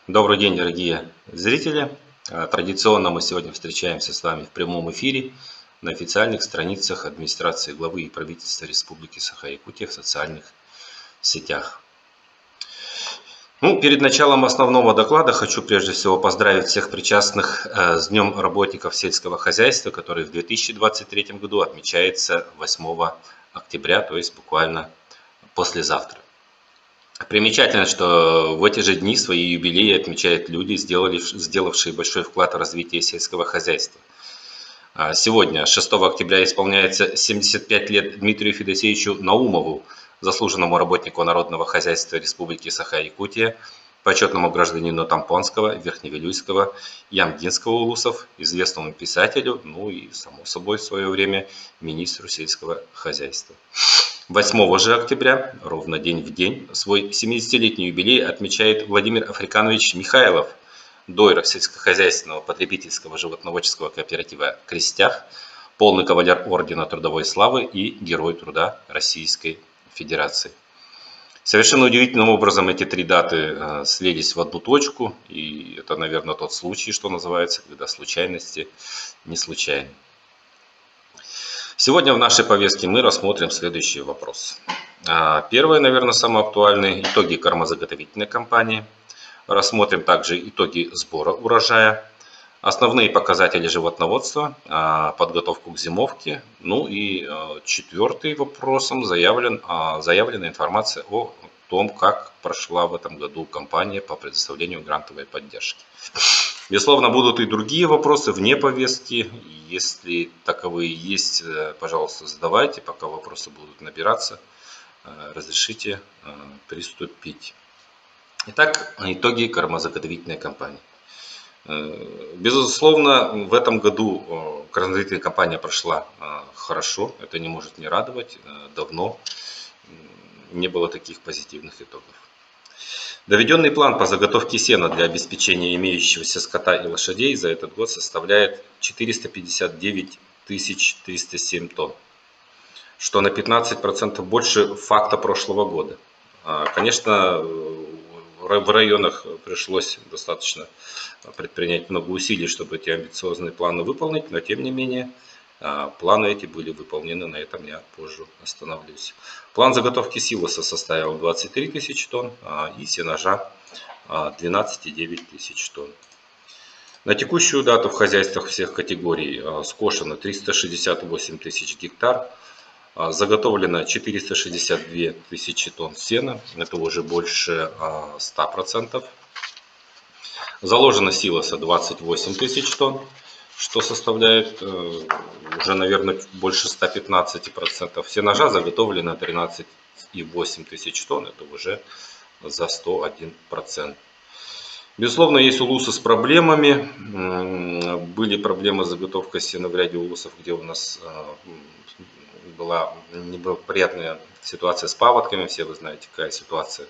Добрый день, дорогие зрители! Традиционно мы сегодня встречаемся с вами в прямом эфире на официальных страницах администрации главы и правительства Республики Саха-Якутия в социальных сетях. Перед началом основного доклада хочу прежде всего поздравить всех причастных с Днем работников сельского хозяйства, который в 2023 году отмечается 8 октября, то есть буквально послезавтра. Примечательно, что в эти же дни свои юбилеи отмечают люди, сделавшие большой вклад в развитие сельского хозяйства. Сегодня, 6 октября, исполняется 75 лет Дмитрию Федосеевичу Наумову, заслуженному работнику народного хозяйства Республики Саха-Якутия, почетному гражданину Тампонского, Верхневилюйского, Ямгинского улусов, известному писателю, и, само собой, в свое время министру сельского хозяйства. 8 же октября, ровно день в день, свой 70-летний юбилей отмечает Владимир Африканович Михайлов, дойр сельскохозяйственного потребительского животноводческого кооператива «Крестях», полный кавалер Ордена Трудовой Славы и Герой Труда Российской Федерации. Совершенно удивительным образом эти три даты слились в одну точку, и это, наверное, тот случай, что называется, когда случайности не случайны. Сегодня в нашей повестке мы рассмотрим следующие вопросы. Первое, наверное, самое актуальное – итоги кормозаготовительной кампании. Рассмотрим также итоги сбора урожая, основные показатели животноводства, подготовку к зимовке. И четвертый вопросом заявлена информация о том, как прошла в этом году кампания по предоставлению грантовой поддержки. Безусловно, будут и другие вопросы вне повестки. Если таковые есть, пожалуйста, задавайте, пока вопросы будут набираться. Разрешите приступить. Итак, итоги кормозаготовительной кампании. Безусловно, в этом году кормозаготовительная кампания прошла хорошо. Это не может не радовать. Давно не было таких позитивных итогов. Доведенный план по заготовке сена для обеспечения имеющегося скота и лошадей за этот год составляет 459 307 тонн, что на 15% больше факта прошлого года. Конечно, в районах пришлось достаточно предпринять много усилий, чтобы эти амбициозные планы выполнить, но тем не менее планы эти были выполнены, на этом я позже остановлюсь. План заготовки силоса составил 23 тысячи тонн и сенажа 12,9 тысяч тонн. На текущую дату в хозяйствах всех категорий скошено 368 тысяч гектар, заготовлено 462 тысячи тонн сена, это уже больше 100%. Заложено силоса 28 тысяч тонн, что составляет уже, наверное, больше 115%. Сенажа заготовлено 13,8 тысяч тонн, это уже за 101%. Безусловно, есть улусы с проблемами. Были проблемы с заготовкой сена в ряде улусов, где у нас была неблагоприятная ситуация с паводками. Все вы знаете, какая ситуация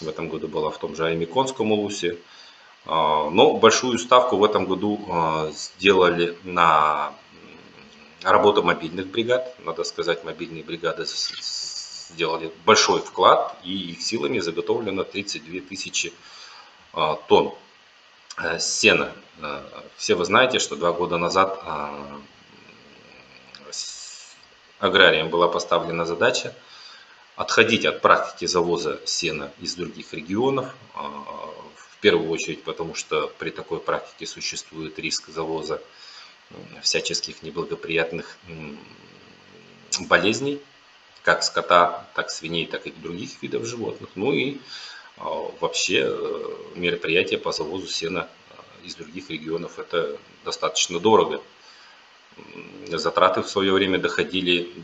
в этом году была в том же Аймиконском улусе. Но большую ставку в этом году сделали на работу мобильных бригад. Надо сказать, мобильные бригады сделали большой вклад, и их силами заготовлено 32 тысячи тонн сена. Все вы знаете, что 2 года назад аграриям была поставлена задача отходить от практики завоза сена из других регионов. В первую очередь, потому что при такой практике существует риск завоза всяческих неблагоприятных болезней, как скота, так свиней, так и других видов животных. И вообще мероприятия по завозу сена из других регионов — это достаточно дорого. Затраты в свое время доходили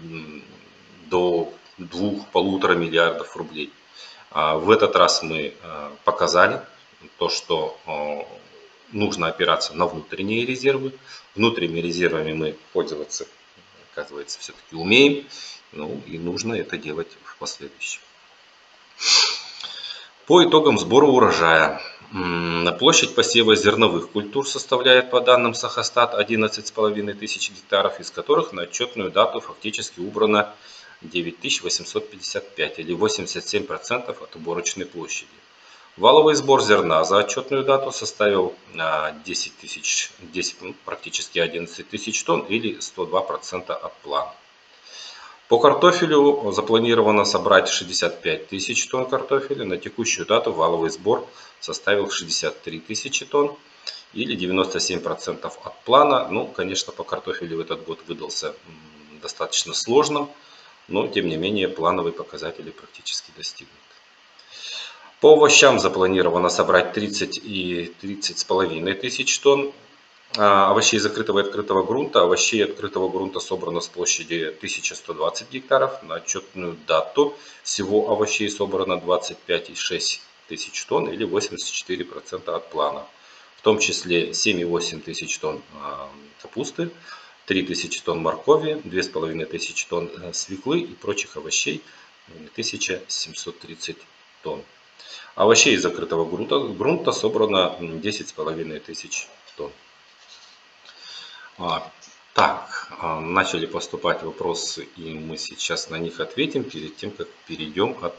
до 2,5 миллиардов рублей. В этот раз мы показали то, что нужно опираться на внутренние резервы. Внутренними резервами мы пользоваться, оказывается, все-таки умеем. И нужно это делать в последующем. По итогам сбора урожая. Площадь посева зерновых культур составляет, по данным Сахастат, 11,5 тысяч гектаров, из которых на отчетную дату фактически убрано 9855 или 87% от уборочной площади. Валовый сбор зерна за отчетную дату составил 10 тысяч, 10, практически 11 тысяч тонн или 102% от плана. По картофелю запланировано собрать 65 тысяч тонн картофеля. На текущую дату валовый сбор составил 63 тысячи тонн или 97% от плана. Ну, конечно, по картофелю этот год выдался достаточно сложным, но тем не менее плановые показатели практически достигнуты. По овощам запланировано собрать 30 и 30,5 тысяч тонн. Овощей закрытого и открытого грунта. Овощей открытого грунта собрано с площади 1120 гектаров. На отчетную дату всего овощей собрано 25,6 тысяч тонн или 84% от плана. В том числе 7,8 тысяч тонн капусты, 3 тысячи тонн моркови, 2500 тонн свеклы и прочих овощей 1730 тонн. Овощей из закрытого грунта собрано 10,5 тысяч тонн. Так, начали поступать вопросы, и мы сейчас на них ответим перед тем, как перейдем от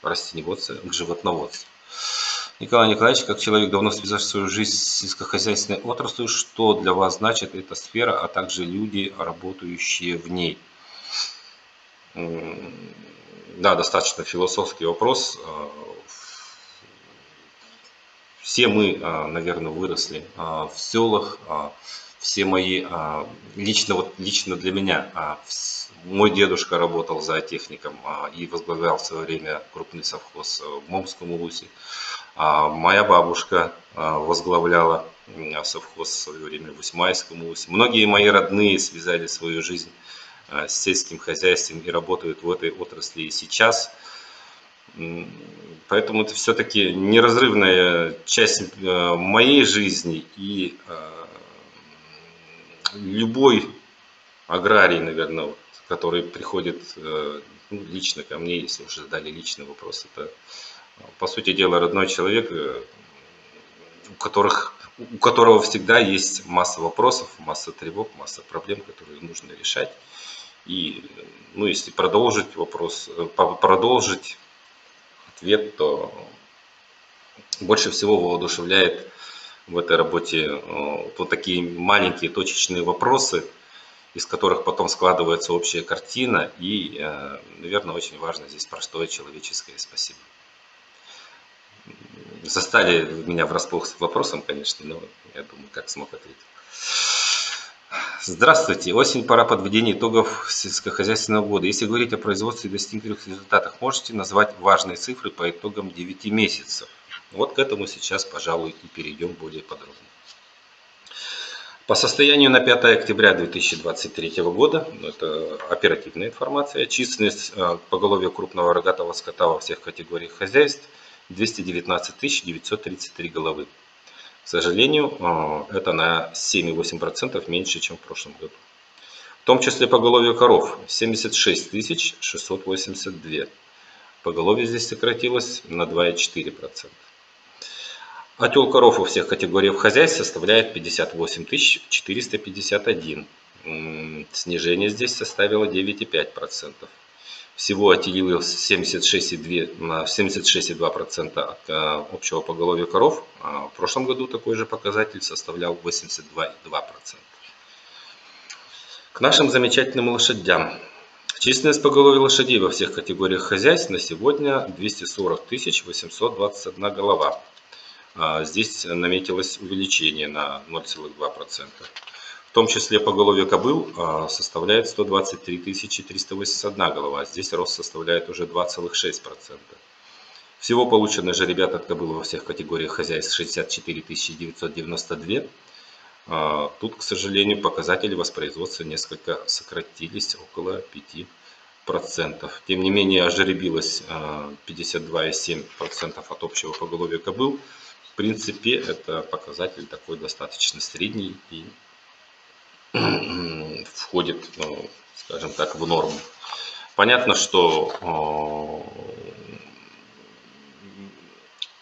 растениеводства к животноводству. Николай Николаевич, как человек, давно связавший свою жизнь с сельскохозяйственной отраслью, что для вас значит эта сфера, а также люди, работающие в ней? Да, достаточно философский вопрос. Все мы, наверное, выросли в селах. Все мои, лично для меня, мой дедушка работал зоотехником и возглавлял в свое время крупный совхоз в Момском улусе. Моя бабушка возглавляла совхоз в свое время в Усмайском улусе. Многие мои родные связали свою жизнь с сельским хозяйством и работают в этой отрасли и сейчас. Поэтому это все-таки неразрывная часть моей жизни, и любой аграрий, наверное, который приходит лично ко мне, если уже задали личный вопрос, это, по сути дела, родной человек, у которого всегда есть масса вопросов, масса тревог, масса проблем, которые нужно решать. И, если продолжить ответ, то больше всего воодушевляет в этой работе вот такие маленькие точечные вопросы, из которых потом складывается общая картина. И, наверное, очень важно здесь простое человеческое спасибо. Застали меня врасплох с вопросом, конечно, но я думаю, как смог ответить. Здравствуйте. Осень, пора подведения итогов сельскохозяйственного года. Если говорить о производстве и достигнутых результатах, можете назвать важные цифры по итогам 9 месяцев? Вот к этому сейчас, пожалуй, и перейдем более подробно. По состоянию на 5 октября 2023 года, это оперативная информация, численность поголовья крупного рогатого скота во всех категориях хозяйств 219 933 головы. К сожалению, это на 7,8% меньше, чем в прошлом году. В том числе поголовье коров 76 682. Поголовье здесь сократилось на 2,4%. Отел коров во всех категориях хозяйств составляет 58 451. Снижение здесь составило 9,5%. Всего отелилось 76,2% от общего поголовья коров. В прошлом году такой же показатель составлял 82,2%. К нашим замечательным лошадям. Численность поголовья лошадей во всех категориях хозяйств на сегодня 240 821 голова. Здесь наметилось увеличение на 0,2%. В том числе поголовье кобыл составляет 123 381 голова. Здесь рост составляет уже 2,6%. Всего получено жеребят от кобыл во всех категориях хозяйств 64 992. Тут, к сожалению, показатели воспроизводства несколько сократились, около 5%. Тем не менее, ожеребилось 52,7% от общего поголовья кобыл. В принципе, это показатель такой достаточно средний и входит, скажем так, в норму. Понятно, что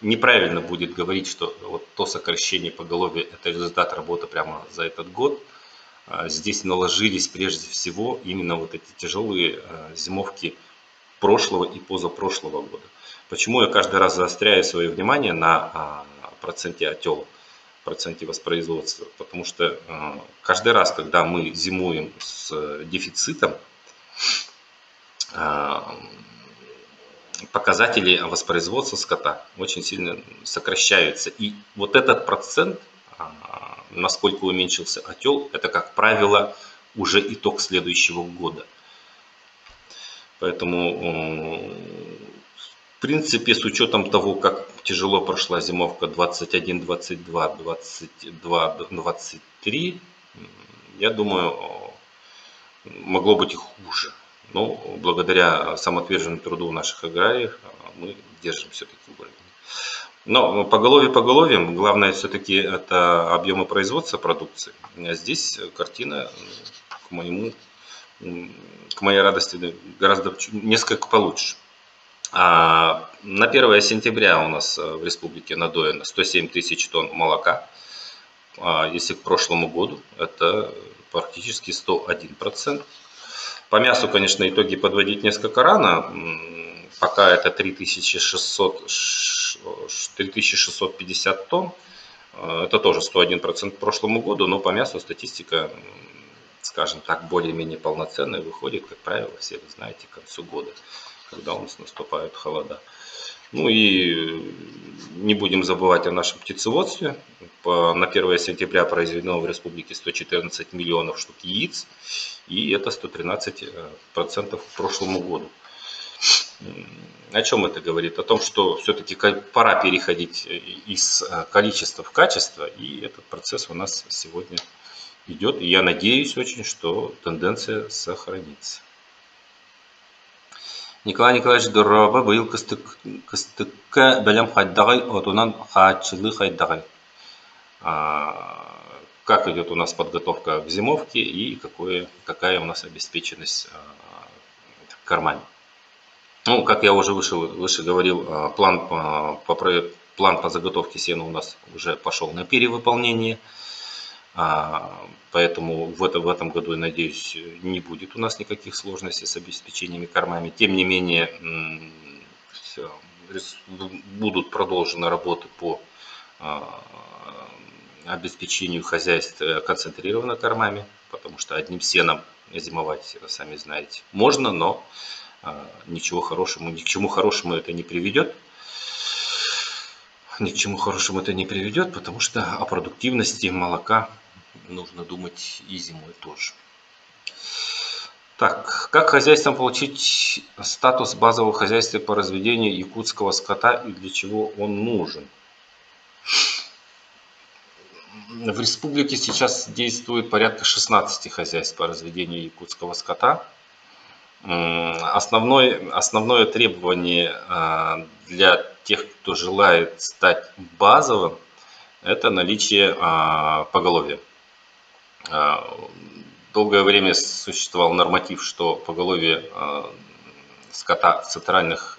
неправильно будет говорить, что вот то сокращение поголовья – это результат работы прямо за этот год. Здесь наложились прежде всего именно вот эти тяжелые зимовки прошлого и позапрошлого года. Почему я каждый раз заостряю свое внимание на проценте отела, проценте воспроизводства? Потому что каждый раз, когда мы зимуем с дефицитом, показатели воспроизводства скота очень сильно сокращаются. И вот этот процент, насколько уменьшился отел, это, как правило, уже итог следующего года. Поэтому, в принципе, с учетом того, как тяжело прошла зимовка 21, 22, 22, 23, я думаю, могло быть и хуже. Но благодаря самоотверженному труду наших аграриев мы держим все-таки уровень. Но поголовьем, главное все-таки это объемы производства продукции. А здесь картина, к моей радости, гораздо несколько получше. На 1 сентября у нас в республике надоено 107 тысяч тонн молока. Если к прошлому году, это практически 101%. По мясу, конечно, итоги подводить несколько рано. Пока это 3650 тонн. Это тоже 101% к прошлому году, но по мясу статистика, скажем так, более-менее полноценная выходит, как правило, все вы знаете, к концу года, когда у нас наступают холода. Ну и не будем забывать о нашем птицеводстве. На 1 сентября произведено в республике 114 миллионов штук яиц, и это 113% к прошлому году. О чем это говорит? О том, что все-таки пора переходить из количества в качество, и этот процесс у нас сегодня идет, и я надеюсь очень, что тенденция сохранится. Николай Николаевич Дурова быйыл кыстыкка бәлем хайдагай отунан хаатчылы хайдагай. Как идет у нас подготовка к зимовке и какая у нас обеспеченность кормами. Ну, как я уже выше говорил, план по заготовке сена у нас уже пошел на перевыполнение. Поэтому в этом году, я надеюсь, не будет у нас никаких сложностей с обеспечениями кормами. Тем не менее, будут продолжены работы по обеспечению хозяйств концентрированно кормами, потому что одним сеном зимовать, сами знаете, можно, но ни к чему хорошему это не приведет. Ни к чему хорошему это не приведет, потому что о продуктивности молока нужно думать и зимой тоже. Так, как хозяйствам получить статус базового хозяйства по разведению якутского скота и для чего он нужен? В республике сейчас действует порядка 16 хозяйств по разведению якутского скота. Основное требование для тех, кто желает стать базовым, это наличие поголовья. Долгое время существовал норматив, что поголовье скота в центральных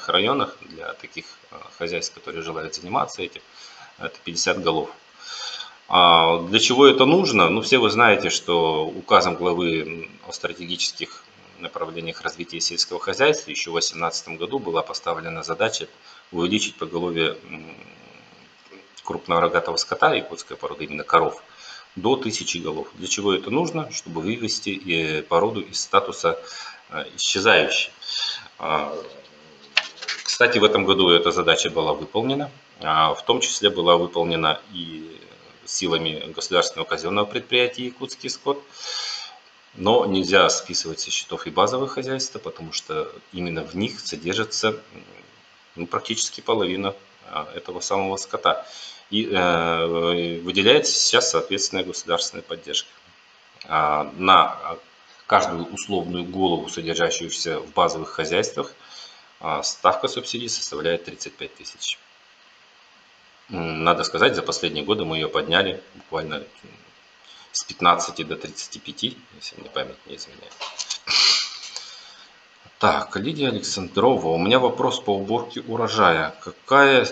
районах для таких хозяйств, которые желают заниматься этим, это 50 голов. Для чего это нужно? Ну, все вы знаете, что указом главы о стратегических направлениях развития сельского хозяйства еще в 2018 году была поставлена задача увеличить поголовье крупного рогатого скота, якутской породы, именно коров, до 1000 голов. Для чего это нужно? Чтобы вывести породу из статуса исчезающей. Кстати, в этом году эта задача была выполнена. В том числе была выполнена и силами государственного казенного предприятия «Якутский скот». Но нельзя списывать со счетов и базовые хозяйства, потому что именно в них содержится практически половина этого самого скота. И выделяется сейчас соответственная государственная поддержка. На каждую условную голову, содержащуюся в базовых хозяйствах, ставка субсидий составляет 35 тысяч. Надо сказать, за последние годы мы ее подняли буквально с 15 до 35, если мне память не изменяет. Так, Лидия Александрова, у меня вопрос по уборке урожая. Какая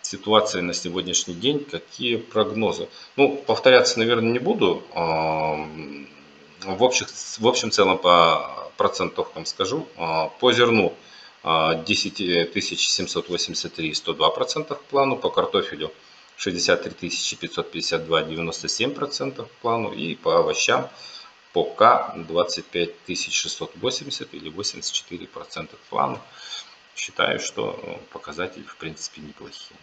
ситуация на сегодняшний день, какие прогнозы? Ну, повторяться, наверное, не буду. В общем целом по процентов вам скажу. По зерну 10 783, 102% к плану. По картофелю 63 552, 97% к плану. И по овощам по К 25 680 или 84% к плану. Считаю, что показатели в принципе неплохие.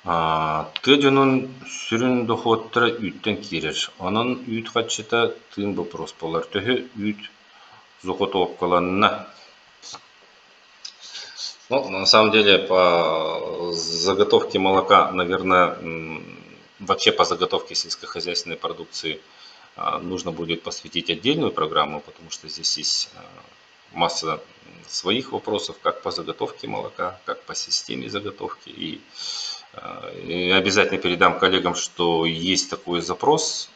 Тыдюнун сүрін доходтыра үйттен керер. Onun үйт қатшыта тыын вопрос болар. Төхі үйт зохот опкаланына. Ну, на самом деле, по заготовке молока, наверное, вообще по заготовке сельскохозяйственной продукции нужно будет посвятить отдельную программу, потому что здесь есть масса своих вопросов, как по заготовке молока, как по системе заготовки. И обязательно передам коллегам, что есть такой запрос.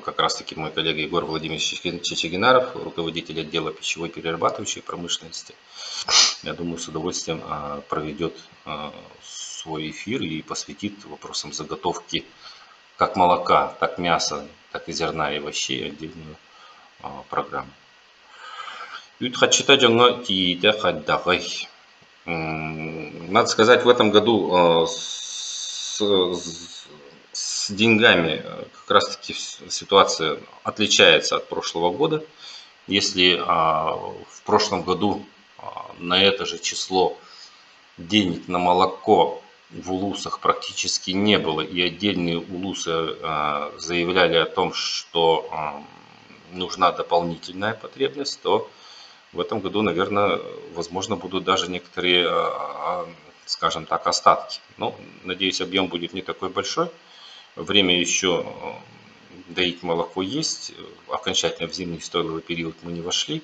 Как раз таки мой коллега Егор Владимирович Чечегинаров, руководитель отдела пищевой перерабатывающей промышленности, я думаю, с удовольствием проведет свой эфир и посвятит вопросам заготовки как молока, так мяса, так и зерна и овощей отдельную программу. Надо сказать, в этом году с деньгами как раз таки ситуация отличается от прошлого года. Если в прошлом году на это же число денег на молоко в улусах практически не было, и отдельные улусы заявляли о том, что нужна дополнительная потребность, то в этом году, наверное, возможно, будут даже некоторые, скажем так, остатки. Но, надеюсь, объем будет не такой большой. Время еще доить молоко есть. Окончательно в зимний стойловый период мы не вошли.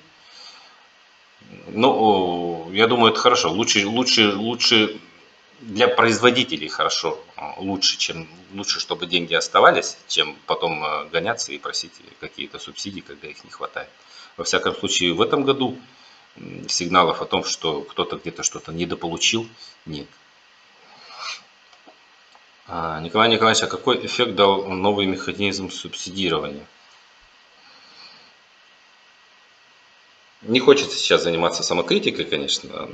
Но я думаю, это хорошо. Лучше для производителей хорошо. Лучше, чтобы деньги оставались, чем потом гоняться и просить какие-то субсидии, когда их не хватает. Во всяком случае, в этом году сигналов о том, что кто-то где-то что-то недополучил, нет. Николай Николаевич, а какой эффект дал новый механизм субсидирования? Не хочется сейчас заниматься самокритикой, конечно.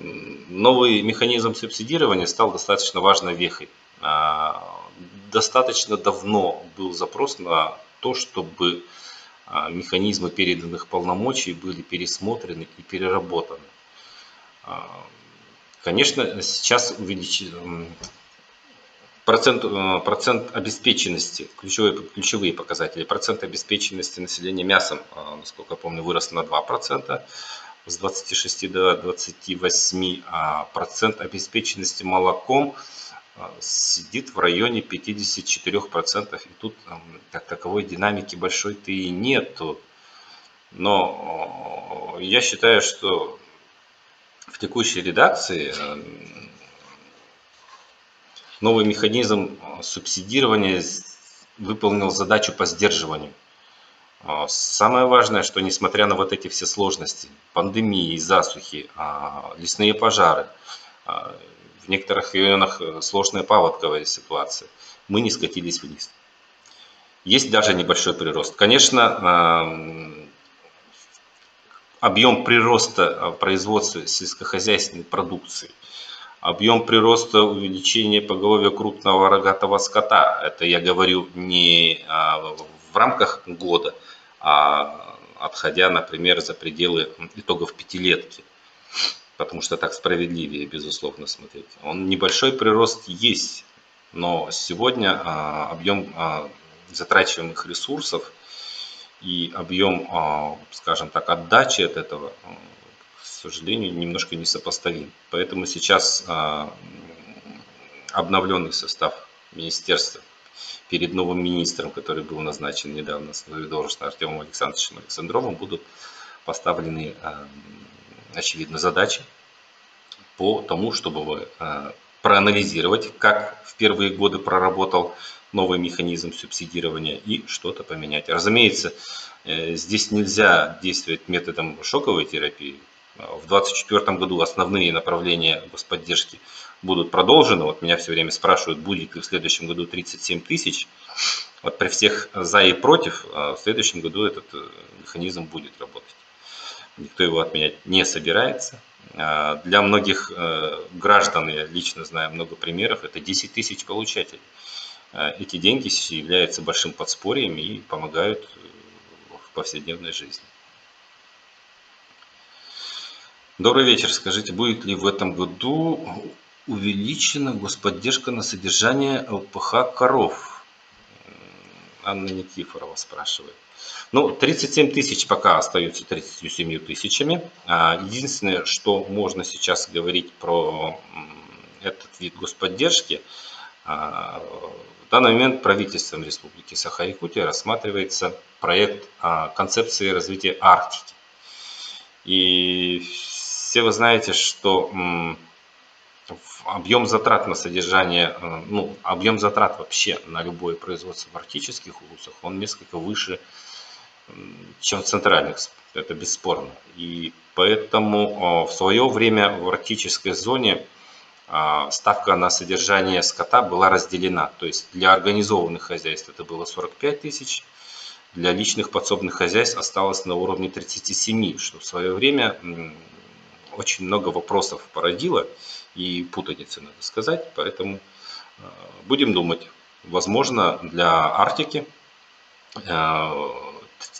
Новый механизм субсидирования стал достаточно важной вехой. Достаточно давно был запрос на то, чтобы механизмы переданных полномочий были пересмотрены и переработаны. Конечно, сейчас процент обеспеченности, ключевые показатели, процент обеспеченности населения мясом, насколько я помню, вырос на 2%, с 26 до 28%, а процент обеспеченности молоком сидит в районе 54%. И тут как таковой динамики большой-то и нету. Но я считаю, что в текущей редакции новый механизм субсидирования выполнил задачу по сдерживанию. Самое важное, что несмотря на вот эти все сложности, пандемии, засухи, лесные пожары, в некоторых районах сложная паводковая ситуация, мы не скатились вниз. Есть даже небольшой прирост. Конечно, объем прироста производства сельскохозяйственной продукции, объем прироста увеличения поголовья крупного рогатого скота, это я говорю не в рамках года, а отходя, например, за пределы итогов пятилетки, потому что так справедливее, безусловно, смотреть. Он небольшой прирост есть, но сегодня объем затрачиваемых ресурсов и объем, скажем так, отдачи от этого, к сожалению, немножко несопоставим. Поэтому сейчас обновленный состав министерства перед новым министром, который был назначен недавно с новой должностью Артемом Александровичем Александровым, будут поставлены, очевидно, задачи по тому, чтобы проанализировать, как в первые годы проработал новый механизм субсидирования и что-то поменять. Разумеется, здесь нельзя действовать методом шоковой терапии. В 2024 году основные направления господдержки будут продолжены. Вот меня все время спрашивают, будет ли в следующем году 37 тысяч. Вот при всех за и против в следующем году этот механизм будет работать. Никто его отменять не собирается. Для многих граждан, я лично знаю много примеров, это 10 тысяч получателей. Эти деньги являются большим подспорьем и помогают в повседневной жизни. Добрый вечер. Скажите, будет ли в этом году увеличена господдержка на содержание ЛПХ коров? Анна Никифорова спрашивает. Ну, 37 тысяч пока остаются 37 тысячами. Единственное, что можно сейчас говорить про этот вид господдержки, в данный момент правительством Республики Саха-Якутия рассматривается проект концепции развития Арктики. И все вы знаете, что объем затрат на содержание, объем затрат вообще на любое производство в арктических улусах, он несколько выше, чем в центральных, это бесспорно. И поэтому в свое время в арктической зоне ставка на содержание скота была разделена. То есть для организованных хозяйств это было 45 тысяч, для личных подсобных хозяйств осталось на уровне 37, что в свое время очень много вопросов породило и путаницы, надо сказать. Поэтому будем думать. Возможно, для Арктики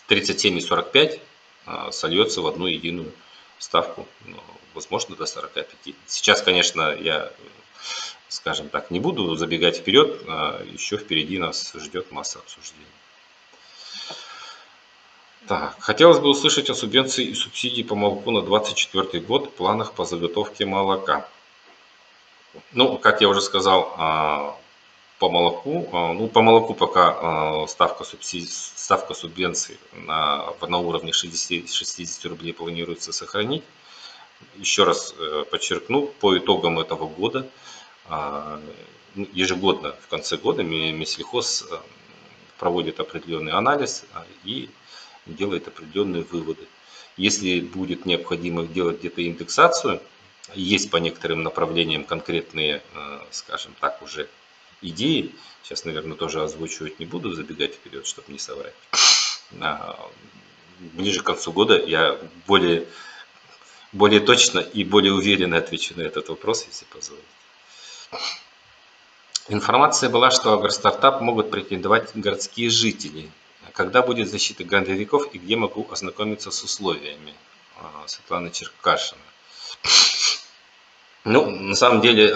37 и 45 сольется в одну единую ставку, возможно, до 45. Сейчас, конечно, я, скажем так, не буду забегать вперед, еще впереди нас ждет масса обсуждений. Так, хотелось бы услышать о субвенции и субсидии по молоку на 2024 год, планах по заготовке молока. Ну, как я уже сказал, по молоку пока ставка субвенций на уровне 60 рублей планируется сохранить. Еще раз подчеркну, по итогам этого года, ежегодно в конце года Минсельхоз проводит определенный анализ и делает определенные выводы. Если будет необходимо делать где-то индексацию, есть по некоторым направлениям конкретные, скажем так, уже идеи. Сейчас, наверное, тоже озвучивать не буду, забегать вперед, чтобы не соврать. Ближе к концу года я более точно и более уверенно отвечу на этот вопрос, если позволите. Информация была, что агростартап могут претендовать городские жители. Когда будет защита грантовиков и где могу ознакомиться с условиями? Светлана Черкашина. Ну, на самом деле,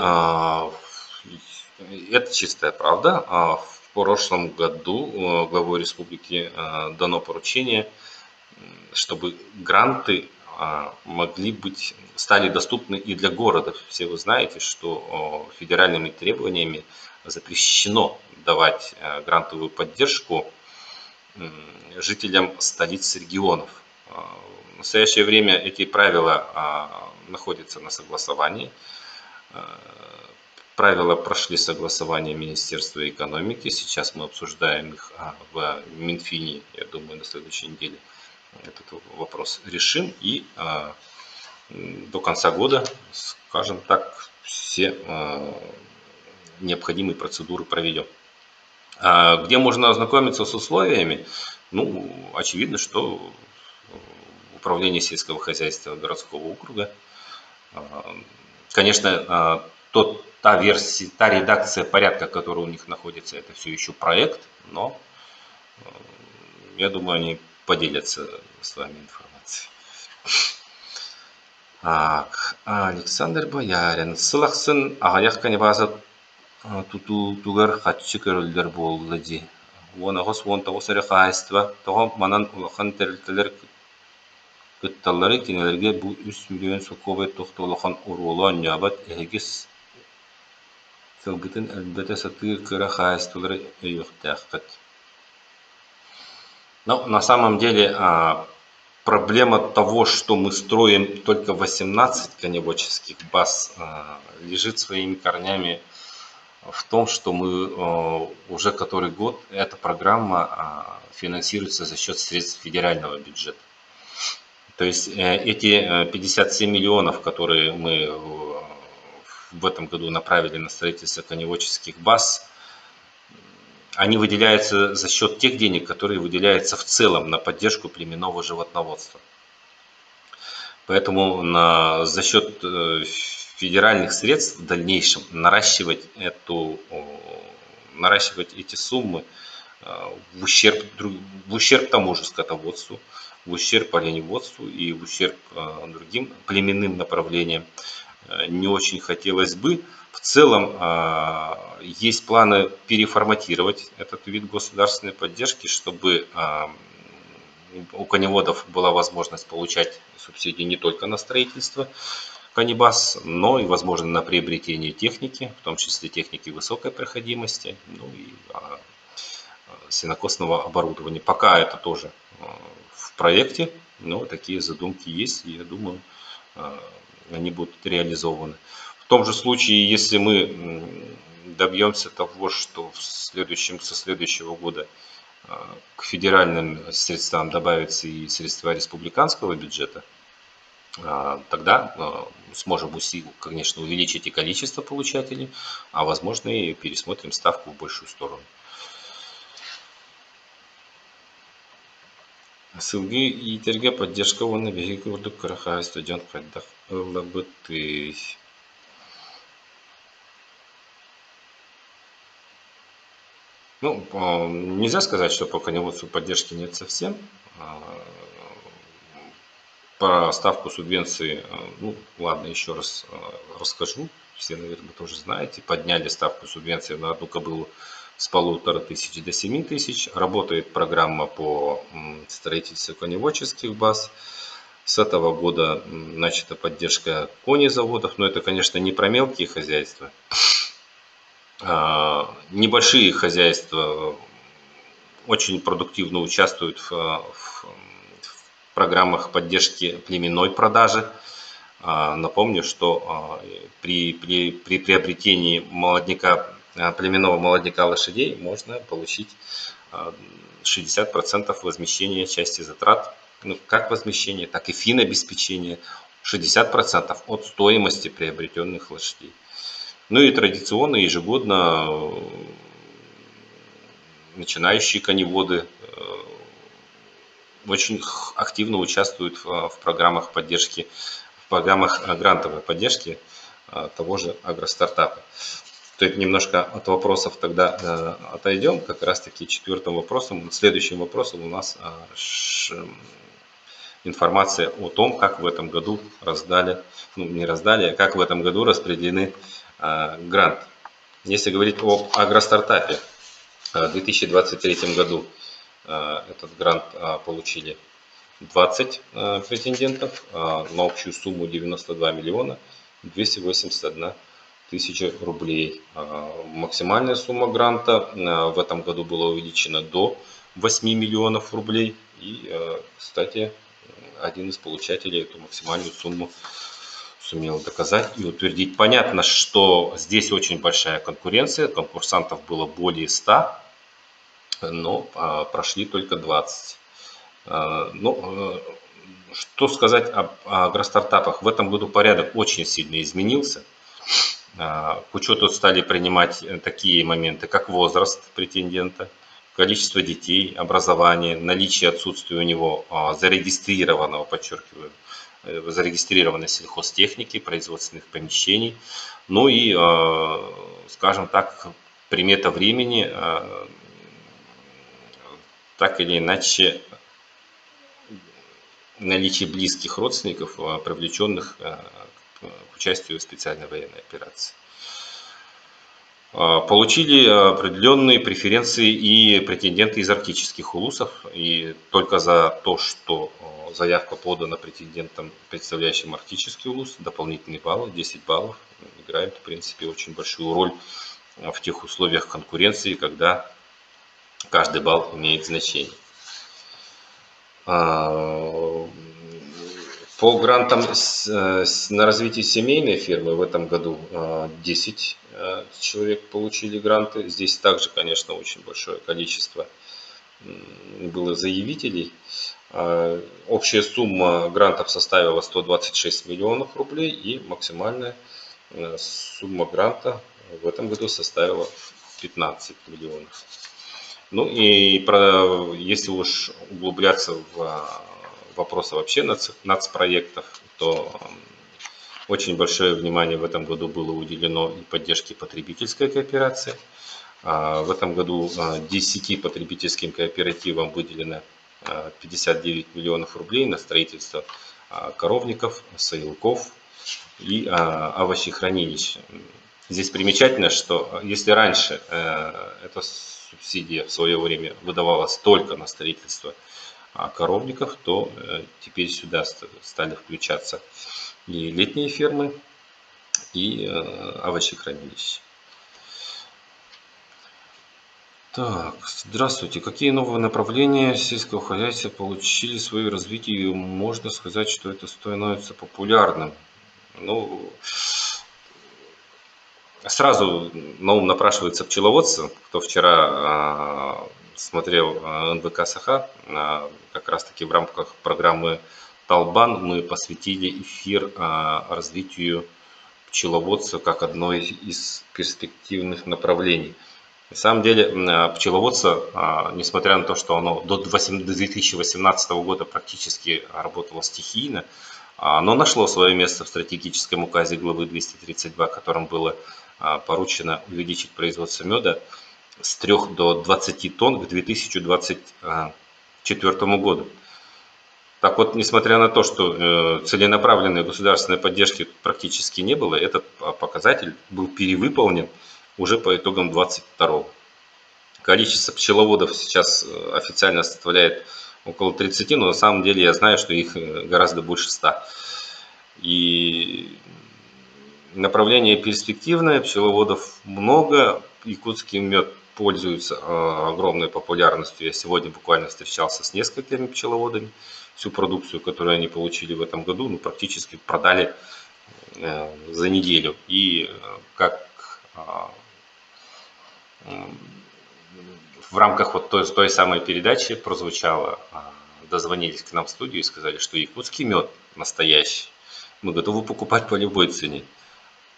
это чистая правда. В прошлом году главой республики дано поручение, чтобы гранты стали доступны и для города. Все вы знаете, что федеральными требованиями запрещено давать грантовую поддержку жителям столиц регионов. В настоящее время эти правила находятся на согласовании. Правила прошли согласование Министерства экономики. Сейчас мы обсуждаем их в Минфине. Я думаю, на следующей неделе этот вопрос решим. И до конца года, скажем так, все необходимые процедуры проведем. Где можно ознакомиться с условиями? Ну, очевидно, что Управление сельского хозяйства городского округа. Конечно, та редакция порядка, которая у них находится, это все еще проект, но я думаю, они поделятся с вами информацией. Так, Александр Боярин. Сылақсын ағаяқ канебаза тугар хатчы көрілдер болды де. Онағыз 19 әрі қайыстыва, тоғы манан ұлақан тәрілтілер күтталары кенелерге бұл 3 миллион соқовай тоқты ұлақан ұрулан ябат әйгіз сылғытын әлбәті сатыр көрі қайыстылары өйіқтәққыт. Но на самом деле проблема того, что мы строим только 18 коневодческих баз, лежит своими корнями в том, что мы уже который год, эта программа финансируется за счет средств федерального бюджета. То есть эти 57 миллионов, которые мы в этом году направили на строительство коневодческих баз, они выделяются за счет тех денег, которые выделяются в целом на поддержку племенного животноводства. Поэтому за счет федеральных средств в дальнейшем наращивать эти суммы в ущерб тому же скотоводству, в ущерб оленеводству и в ущерб другим племенным направлениям не очень хотелось бы. В целом есть планы переформатировать этот вид государственной поддержки, чтобы у коневодов была возможность получать субсидии не только на строительство конебаз, но и, возможно, на приобретение техники, в том числе техники высокой проходимости, ну и сенокосного оборудования. Пока это тоже в проекте, но такие задумки есть, и я думаю, они будут реализованы. В том же случае, если мы добьемся того, что со следующего года к федеральным средствам добавятся и средства республиканского бюджета, тогда сможем, конечно, увеличить и количество получателей, а возможно и пересмотрим ставку в большую сторону. Сылгы итерге поддержка оны беги курдук караха студент кайдах ыллабыты. Ну, нельзя сказать, что по коневодству поддержки нет совсем. Про ставку субвенции, ну ладно, еще раз расскажу. Все, наверное, тоже знаете. Подняли ставку субвенции на одну кобылу с 1500 до 7000. Работает программа по строительству коневодческих баз. С этого года начата поддержка конезаводов. Но это, конечно, не про мелкие хозяйства. Небольшие хозяйства очень продуктивно участвуют в программах поддержки племенной продажи. Напомню, что при приобретении племенного молодняка лошадей можно получить 60% возмещения части затрат, ну, как возмещение, так и финобеспечение, 60% от стоимости приобретенных лошадей. Ну и традиционно ежегодно начинающие коневоды очень активно участвуют в программах поддержки, в программах грантовой поддержки того же агростартапа. То есть немножко от вопросов тогда отойдем. Как раз таки следующим вопросом у нас информация о том, как в этом году как в этом году распределены гранты. Если говорить об агростартапе, в 2023 году этот грант получили 20 претендентов на общую сумму 92 миллиона 281 тысяча рублей. Максимальная сумма гранта в этом году была увеличена до 8 миллионов рублей. И, кстати, один из получателей эту максимальную сумму сумел доказать и утвердить. Понятно, что здесь очень большая конкуренция, конкурсантов было более 100, но прошли только 20. Ну, что сказать об агростартапах? В этом году порядок очень сильно изменился. К учету стали принимать такие моменты, как возраст претендента, количество детей, образование, наличие, отсутствие у него зарегистрированного, подчеркиваю, зарегистрированной сельхозтехники, производственных помещений. Ну и, скажем так, примета времени, так или иначе, наличие близких родственников, привлеченных к участию в специальной военной операции. Получили определенные преференции и претенденты из арктических улусов. И только за то, что заявка подана претендентом, представляющим арктический улус, дополнительные баллы, 10 баллов, играют, в принципе, очень большую роль в тех условиях конкуренции, когда каждый балл имеет значение. По грантам на развитие семейной фермы в этом году 10 человек получили гранты. Здесь также, конечно, очень большое количество было заявителей. Общая сумма грантов составила 126 миллионов рублей и максимальная Сумма гранта в этом году составила 15 миллионов. Ну и если уж углубляться в вопросы вообще нацпроектов, то очень большое внимание в этом году было уделено и поддержке потребительской кооперации. В этом году 10 потребительским кооперативам выделено 59 миллионов рублей на строительство коровников, соилков и овощехранилищ. Здесь примечательно, что если раньше эта субсидия в свое время выдавалась только на строительство коровников, то теперь сюда стали включаться и летние фермы, и овощехранилища. Так, здравствуйте. Какие новые направления сельского хозяйства получили свое развитие? И можно сказать, что это становится популярным? Ну, сразу на ум напрашивается пчеловодство. Кто вчера смотрел НВК Саха, как раз таки в рамках программы Талбан мы посвятили эфир развитию пчеловодства как одной из перспективных направлений. На самом деле пчеловодство, несмотря на то, что оно до 2018 года практически работало стихийно, оно нашло свое место в стратегическом указе главы 232, которым было поручено увеличить производство меда с 3 до 20 тонн к 2024 году. Так вот, несмотря на то, что целенаправленной государственной поддержки практически не было, этот показатель был перевыполнен уже по итогам 2022. Количество пчеловодов сейчас официально составляет около 30, но на самом деле я знаю, что их гораздо больше 100. И направление перспективное, пчеловодов много, якутский мед пользуется огромной популярностью. Я сегодня буквально встречался с несколькими пчеловодами. Всю продукцию, которую они получили в этом году, практически продали за неделю. И как в рамках вот той самой передачи прозвучало, дозвонились к нам в студию и сказали, что якутский мед настоящий. Мы готовы покупать по любой цене,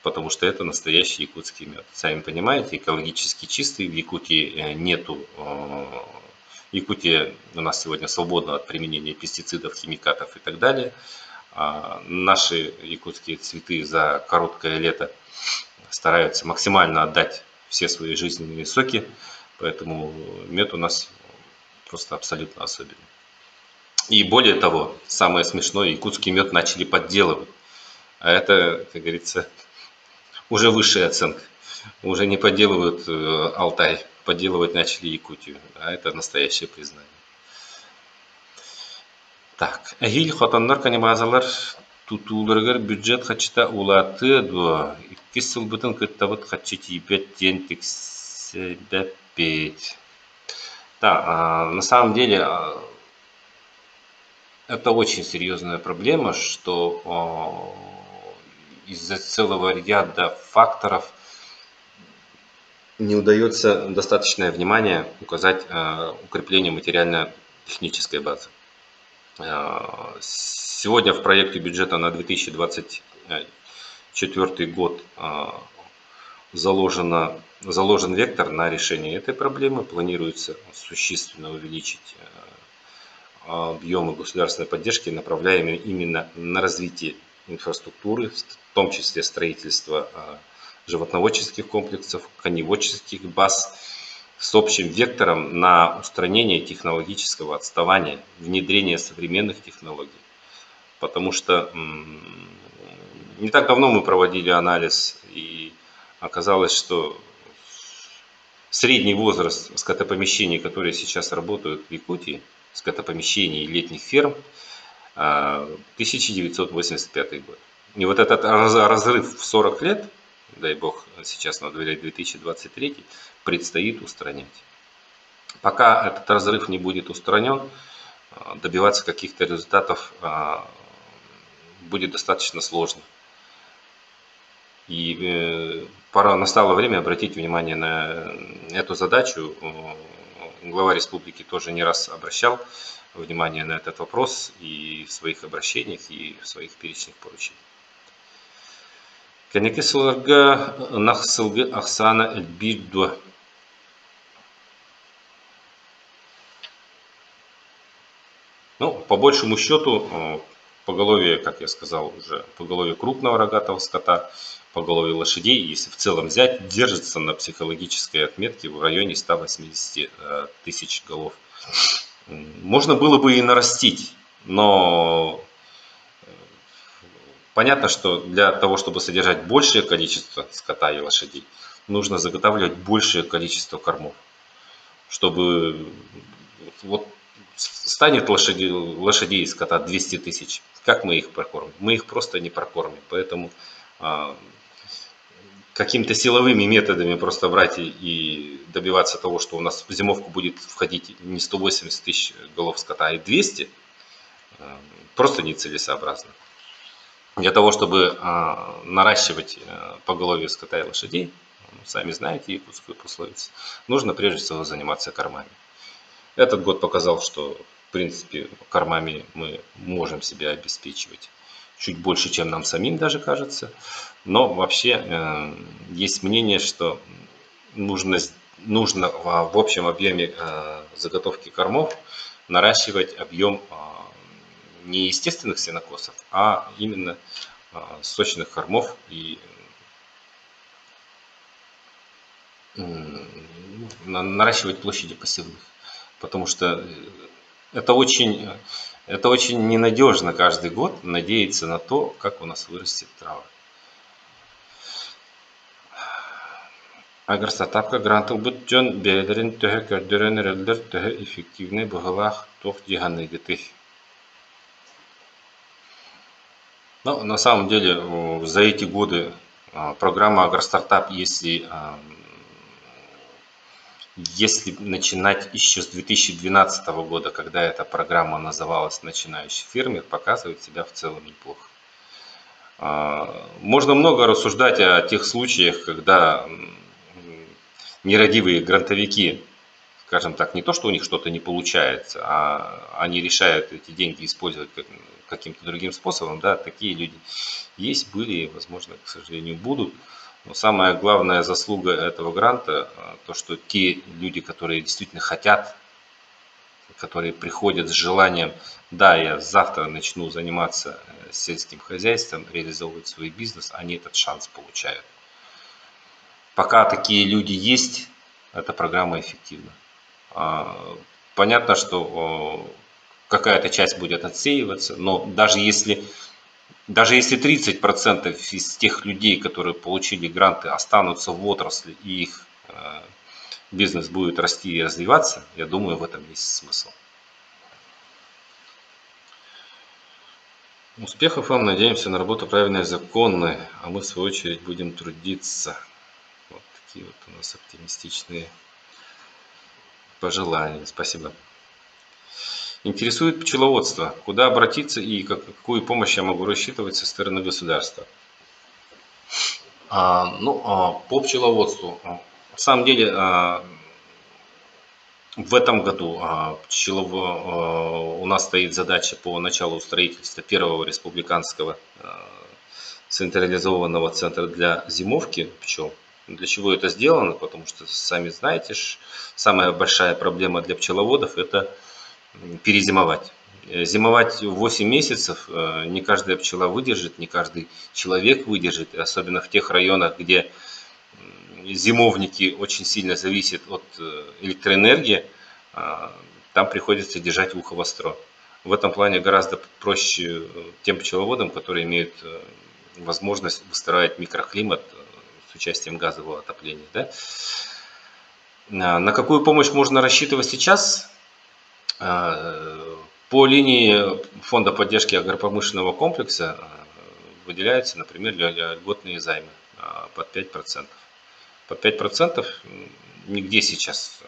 потому что это настоящий якутский мед. Сами понимаете, экологически чистый, в Якутии нету. Якутия у нас сегодня свободна от применения пестицидов, химикатов и так далее. Наши якутские цветы за короткое лето стараются максимально отдать все свои жизненные соки, поэтому мед у нас просто абсолютно особенный. И более того, самое смешное, якутский мед начали подделывать. А это, как говорится, уже высшая оценка. Уже не подделывают Алтай, подделывать начали Якутию. А это настоящее признание. Так, әйел хатаннар канибазалар тутуларыгар бюджет хачта улаты дуа. Иккис сылбытын кыттабыт хачи типет тен тексебепет. Да, на самом деле это очень серьезная проблема, что из-за целого ряда факторов не удается достаточное внимание указать укреплению материально-технической базы. Сегодня в проекте бюджета на 2024 год заложен вектор на решение этой проблемы. Планируется существенно увеличить объемы государственной поддержки, направляемые именно на развитие инфраструктуры, в том числе строительство животноводческих комплексов, коневодческих баз, с общим вектором на устранение технологического отставания, внедрение современных технологий. Потому что не так давно мы проводили анализ, и оказалось, что средний возраст скотопомещений, которые сейчас работают в Якутии, скотопомещений и летних ферм, 1985 год. И вот этот разрыв в 40 лет, дай бог, сейчас на дворе 2023, предстоит устранять. Пока этот разрыв не будет устранен, добиваться каких-то результатов будет достаточно сложно. И настало время обратить внимание на эту задачу. Глава республики тоже не раз обращал внимание на этот вопрос и в своих обращениях, и в своих перечнях поручений. Кенеке сыларга нах сылгы ахсана эльбирдуа. Ну, по большему счету, поголовье, как я сказал уже, поголовье крупного рогатого скота, поголовье лошадей, если в целом взять, держится на психологической отметке в районе 180 тысяч голов. Можно было бы и нарастить, но понятно, что для того, чтобы содержать большее количество скота и лошадей, нужно заготавливать большее количество кормов, чтобы вот станет лошадей и скота 200 тысяч. Как мы их прокормим? Мы их просто не прокормим. Поэтому какими-то силовыми методами просто брать и добиваться того, что у нас в зимовку будет входить не 180 тысяч голов скота, а и 200, просто нецелесообразно. Для того, чтобы наращивать поголовье скота и лошадей, сами знаете якутскую пословицу, нужно прежде всего заниматься кормами. Этот год показал, что в принципе кормами мы можем себя обеспечивать чуть больше, чем нам самим даже кажется. Но вообще есть мнение, что нужно в общем объеме заготовки кормов наращивать объем не естественных сенокосов, а именно сочных кормов и наращивать площади посевных. Потому что это очень ненадежно каждый год надеяться на то, как у нас вырастет трава. Агрстартапка грантыл бүтчөн бээлерин төһө көрдөрөн эрэлдер төһө эффективный быһылаах туох диһаныгытых. Но на самом деле за эти годы программа Агростартап, если начинать еще с 2012 года, когда эта программа называлась «Начинающий фермер», показывает себя в целом неплохо. Можно много рассуждать о тех случаях, когда нерадивые грантовики, скажем так, не то, что у них что-то не получается, а они решают эти деньги использовать каким-то другим способом. Да, такие люди есть, были и, возможно, к сожалению, будут. Но самая главная заслуга этого гранта, то, что те люди, которые действительно хотят, которые приходят с желанием, да, я завтра начну заниматься сельским хозяйством, реализовывать свой бизнес, они этот шанс получают. Пока такие люди есть, эта программа эффективна. Понятно, что какая-то часть будет отсеиваться, но даже если 30% из тех людей, которые получили гранты, останутся в отрасли и их бизнес будет расти и развиваться, я думаю, в этом есть смысл. Успехов вам, надеемся на работу правильной и законной, а мы в свою очередь будем трудиться. Вот такие вот у нас оптимистичные пожелания. Спасибо. Интересует пчеловодство. Куда обратиться и какую помощь я могу рассчитывать со стороны государства? По пчеловодству. На самом деле, в этом году у нас стоит задача по началу строительства первого республиканского централизованного центра для зимовки пчел. Для чего это сделано? Потому что, сами знаете, самая большая проблема для пчеловодов – это перезимовать. Зимовать 8 месяцев не каждая пчела выдержит, не каждый человек выдержит, особенно в тех районах, где зимовники очень сильно зависят от электроэнергии, там приходится держать ухо востро. В этом плане гораздо проще тем пчеловодам, которые имеют возможность выстраивать микроклимат с участием газового отопления. Да? На какую помощь можно рассчитывать сейчас? По линии фонда поддержки агропромышленного комплекса выделяются, например, льготные займы под 5%. Под 5% нигде сейчас,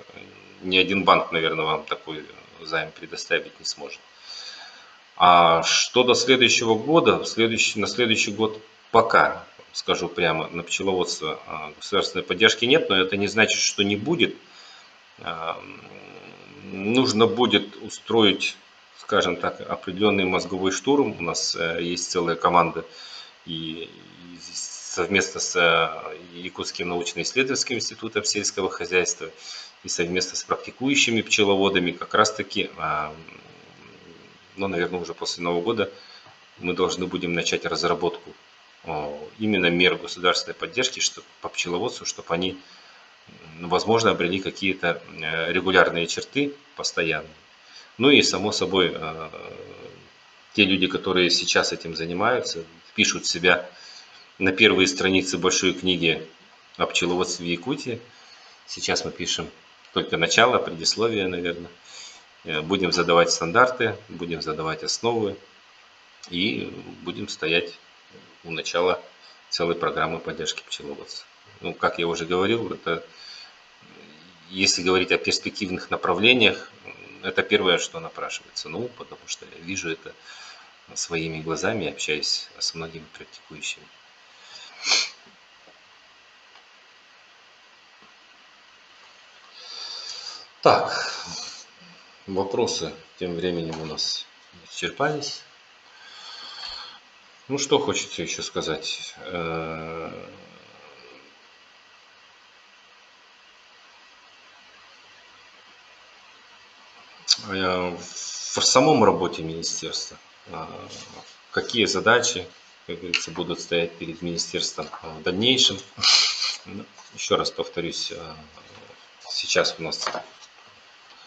ни один банк, наверное, вам такой займ предоставить не сможет. А что до следующего года, на следующий год пока, скажу прямо, на пчеловодство государственной поддержки нет, но это не значит, что не будет. Нужно будет устроить, скажем так, определенный мозговой штурм. У нас есть целая команда и совместно с Якутским научно-исследовательским институтом сельского хозяйства и совместно с практикующими пчеловодами как раз-таки, ну, наверное, уже после Нового года мы должны будем начать разработку именно мер государственной поддержки по пчеловодству, чтобы они, возможно, обрели какие-то регулярные черты постоянные. Ну и, само собой, те люди, которые сейчас этим занимаются, пишут себя на первые страницы большой книги о пчеловодстве в Якутии. Сейчас мы пишем только начало, предисловие, наверное. Будем задавать стандарты, будем задавать основы и будем стоять у начала целой программы поддержки пчеловодства. Ну, как я уже говорил, это, если говорить о перспективных направлениях, это первое, что напрашивается. Ну, потому что я вижу это своими глазами, общаюсь с многими практикующими. Так, вопросы тем временем у нас исчерпались. Ну, что хочется еще сказать? В самом работе министерства, какие задачи, как говорится, будут стоять перед министерством в дальнейшем. Еще раз повторюсь, сейчас у нас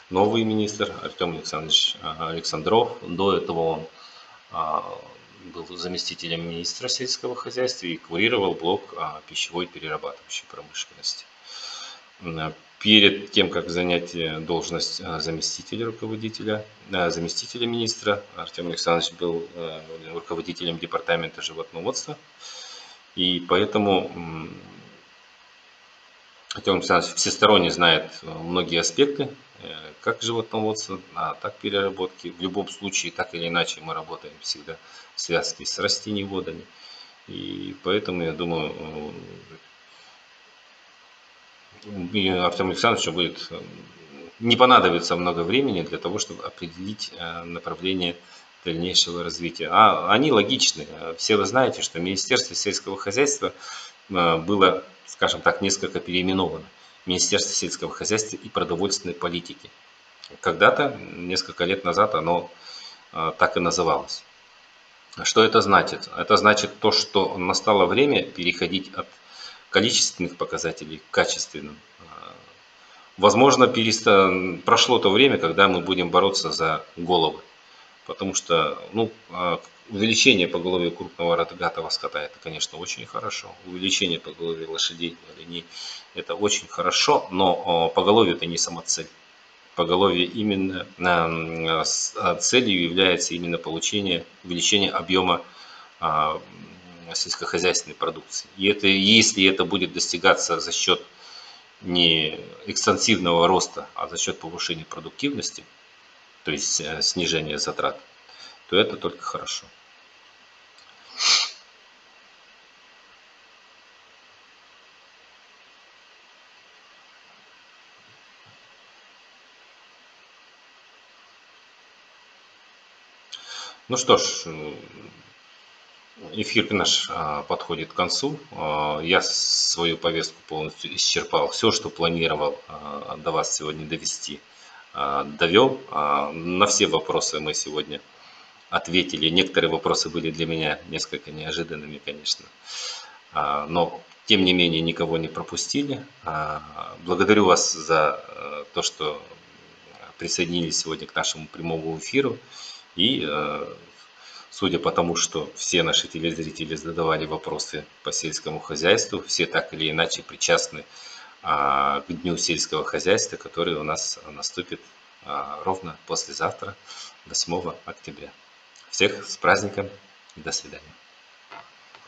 новый министр Артем Александрович Александров. До этого он был заместителем министра сельского хозяйства и курировал блок пищевой перерабатывающей промышленности. Перед тем, как занять должность заместителя министра, Артем Александрович был руководителем департамента животноводства. И поэтому Артем Александрович всесторонне знает многие аспекты как животноводства, так переработки. В любом случае, так или иначе, мы работаем всегда в связке с растениеводами. И поэтому, я думаю, Артему Александровичу не понадобится много времени для того, чтобы определить направление дальнейшего развития. Они логичны. Все вы знаете, что Министерство сельского хозяйства было, скажем так, несколько переименовано. Министерство сельского хозяйства и продовольственной политики. Когда-то, несколько лет назад, оно так и называлось. Что это значит? Это значит то, что настало время переходить от количественных показателей к качественным. Возможно, прошло то время, когда мы будем бороться за головы. Потому что увеличение поголовья крупного рогатого скота — это, конечно, очень хорошо. Увеличение поголовья лошадей, оленей — это очень хорошо, но поголовье — это не самоцель. Поголовье именно целью является именно увеличение объема сельскохозяйственной продукции. И если это будет достигаться за счет не экстенсивного роста, а за счет повышения продуктивности, то есть снижения затрат, то это только хорошо. Ну что ж, эфир наш подходит к концу. Я свою повестку полностью исчерпал. Все, что планировал до вас сегодня довести, довел. На все вопросы мы сегодня ответили. Некоторые вопросы были для меня несколько неожиданными, конечно. Но, тем не менее, никого не пропустили. Благодарю вас за то, что присоединились сегодня к нашему прямому эфиру. И судя по тому, что все наши телезрители задавали вопросы по сельскому хозяйству, все так или иначе причастны к Дню сельского хозяйства, который у нас наступит ровно послезавтра, 8 октября. Всех с праздником и до свидания.